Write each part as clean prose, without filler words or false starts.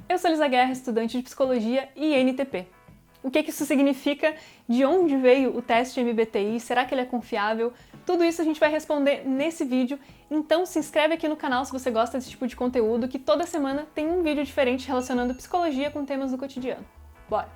Eu sou Elisa Guerra, estudante de Psicologia e INTP. O que isso significa? De onde veio o teste MBTI? Será que ele é confiável? Tudo isso a gente vai responder nesse vídeo, então se inscreve aqui no canal se você gosta desse tipo de conteúdo, que toda semana tem um vídeo diferente relacionando psicologia com temas do cotidiano. Bora!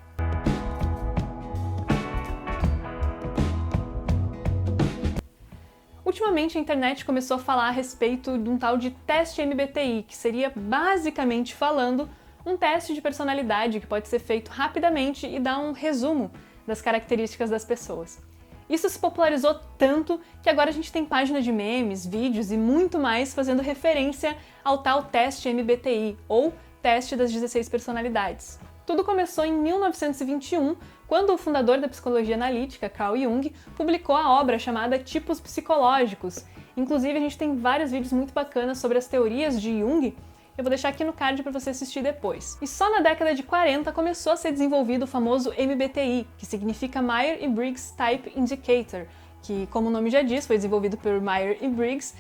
Ultimamente a internet começou a falar a respeito de um tal de teste MBTI, que seria, basicamente falando, um teste de personalidade que pode ser feito rapidamente e dar um resumo das características das pessoas. Isso se popularizou tanto que agora a gente tem página de memes, vídeos e muito mais fazendo referência ao tal teste MBTI, ou teste das 16 personalidades. Tudo começou em 1921, quando o fundador da psicologia analítica, Carl Jung, publicou a obra chamada Tipos Psicológicos. Inclusive, a gente tem vários vídeos muito bacanas sobre as teorias de Jung. Eu vou deixar aqui no card para você assistir depois. E só na década de 40 começou a ser desenvolvido o famoso MBTI, que significa Myers-Briggs Type Indicator, que, como o nome já diz, foi desenvolvido por Myers-Briggs,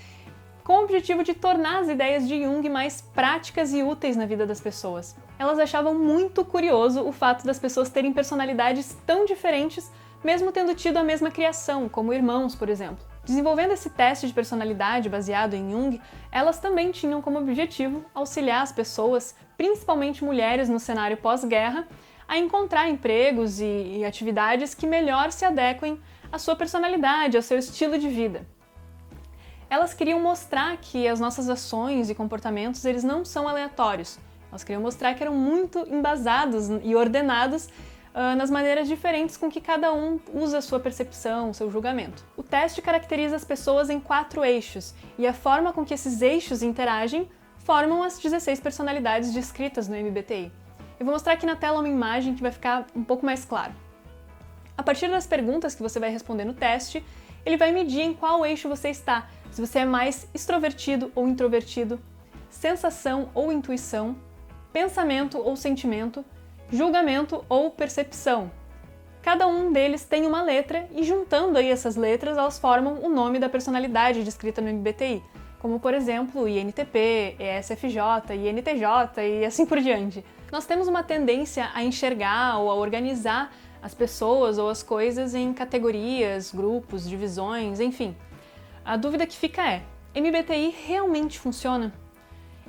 com o objetivo de tornar as ideias de Jung mais práticas e úteis na vida das pessoas. Elas achavam muito curioso o fato das pessoas terem personalidades tão diferentes, mesmo tendo tido a mesma criação, como irmãos, por exemplo. Desenvolvendo esse teste de personalidade baseado em Jung, elas também tinham como objetivo auxiliar as pessoas, principalmente mulheres no cenário pós-guerra, a encontrar empregos e atividades que melhor se adequem à sua personalidade, ao seu estilo de vida. Elas queriam mostrar que as nossas ações e comportamentos eles não são aleatórios. Elas queriam mostrar que eram muito embasados e ordenados nas maneiras diferentes com que cada um usa a sua percepção, o seu julgamento. O teste caracteriza as pessoas em 4 eixos, e a forma com que esses eixos interagem formam as 16 personalidades descritas no MBTI. Eu vou mostrar aqui na tela uma imagem que vai ficar um pouco mais claro. A partir das perguntas que você vai responder no teste, ele vai medir em qual eixo você está, se você é mais extrovertido ou introvertido, sensação ou intuição, pensamento ou sentimento, julgamento ou percepção. Cada um deles tem uma letra e juntando aí essas letras elas formam o nome da personalidade descrita no MBTI, como por exemplo INTP, ESFJ, INTJ e assim por diante. Nós temos uma tendência a enxergar ou a organizar as pessoas ou as coisas em categorias, grupos, divisões, enfim. A dúvida que fica é, MBTI realmente funciona?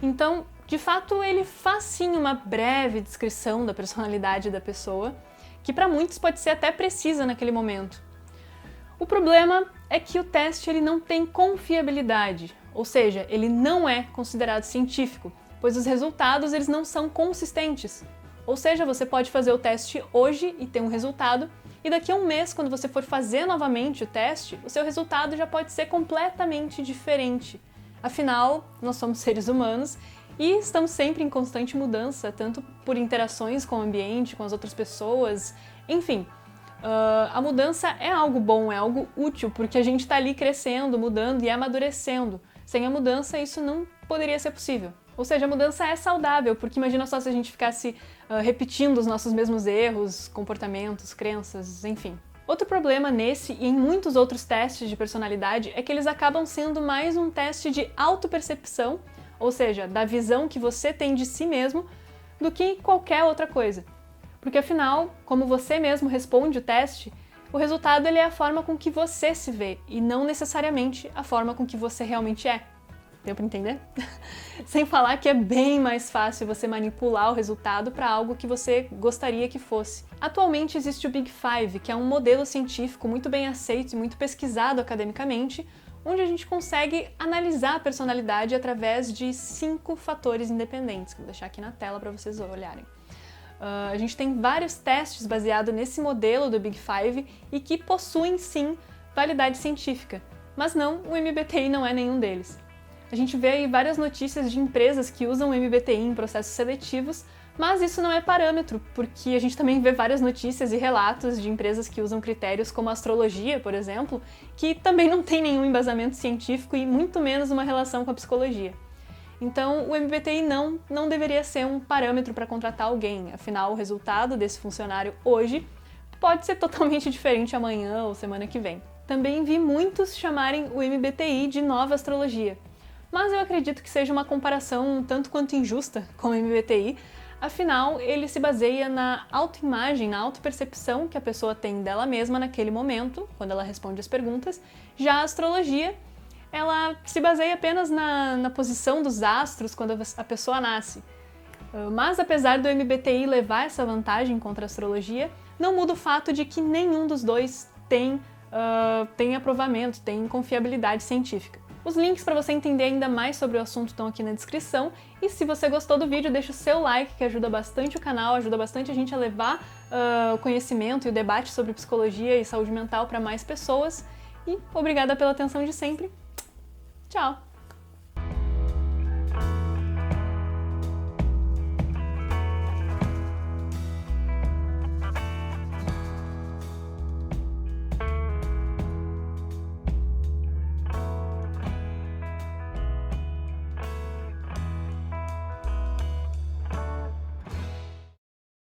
Então, de fato, ele faz sim uma breve descrição da personalidade da pessoa, que para muitos pode ser até precisa naquele momento. O problema é que o teste ele não tem confiabilidade, ou seja, ele não é considerado científico, pois os resultados eles não são consistentes. Ou seja, você pode fazer o teste hoje e ter um resultado, e daqui a um mês, quando você for fazer novamente o teste, o seu resultado já pode ser completamente diferente. Afinal, nós somos seres humanos e estamos sempre em constante mudança, tanto por interações com o ambiente, com as outras pessoas, enfim. A mudança é algo bom, é algo útil, porque a gente está ali crescendo, mudando e amadurecendo. Sem a mudança, isso não poderia ser possível. Ou seja, a mudança é saudável, porque imagina só se a gente ficasse repetindo os nossos mesmos erros, comportamentos, crenças, enfim. Outro problema nesse e em muitos outros testes de personalidade é que eles acabam sendo mais um teste de autopercepção, ou seja, da visão que você tem de si mesmo, do que qualquer outra coisa. Porque afinal, como você mesmo responde o teste, o resultado ele é a forma com que você se vê e não necessariamente a forma com que você realmente é. Deu para entender? Sem falar que é bem mais fácil você manipular o resultado para algo que você gostaria que fosse. Atualmente existe o Big Five, que é um modelo científico muito bem aceito e muito pesquisado academicamente, onde a gente consegue analisar a personalidade através de 5 fatores independentes, que eu vou deixar aqui na tela para vocês olharem. A gente tem vários testes baseados nesse modelo do Big Five e que possuem sim validade científica, mas não, o MBTI não é nenhum deles. A gente vê aí várias notícias de empresas que usam o MBTI em processos seletivos, mas isso não é parâmetro, porque a gente também vê várias notícias e relatos de empresas que usam critérios como a astrologia, por exemplo, que também não tem nenhum embasamento científico e muito menos uma relação com a psicologia. Então, o MBTI não deveria ser um parâmetro para contratar alguém, afinal, o resultado desse funcionário hoje pode ser totalmente diferente amanhã ou semana que vem. Também vi muitos chamarem o MBTI de nova astrologia, mas eu acredito que seja uma comparação um tanto quanto injusta com o MBTI, Afinal, ele se baseia na autoimagem, na autopercepção que a pessoa tem dela mesma naquele momento, quando ela responde as perguntas. Já a astrologia, ela se baseia apenas na posição dos astros quando a pessoa nasce. Mas apesar do MBTI levar essa vantagem contra a astrologia, não muda o fato de que nenhum dos dois tem aprovamento, tem confiabilidade científica. Os links para você entender ainda mais sobre o assunto estão aqui na descrição, e se você gostou do vídeo, deixa o seu like, que ajuda bastante o canal, ajuda bastante a gente a levar o conhecimento e o debate sobre psicologia e saúde mental para mais pessoas. E obrigada pela atenção de sempre. Tchau!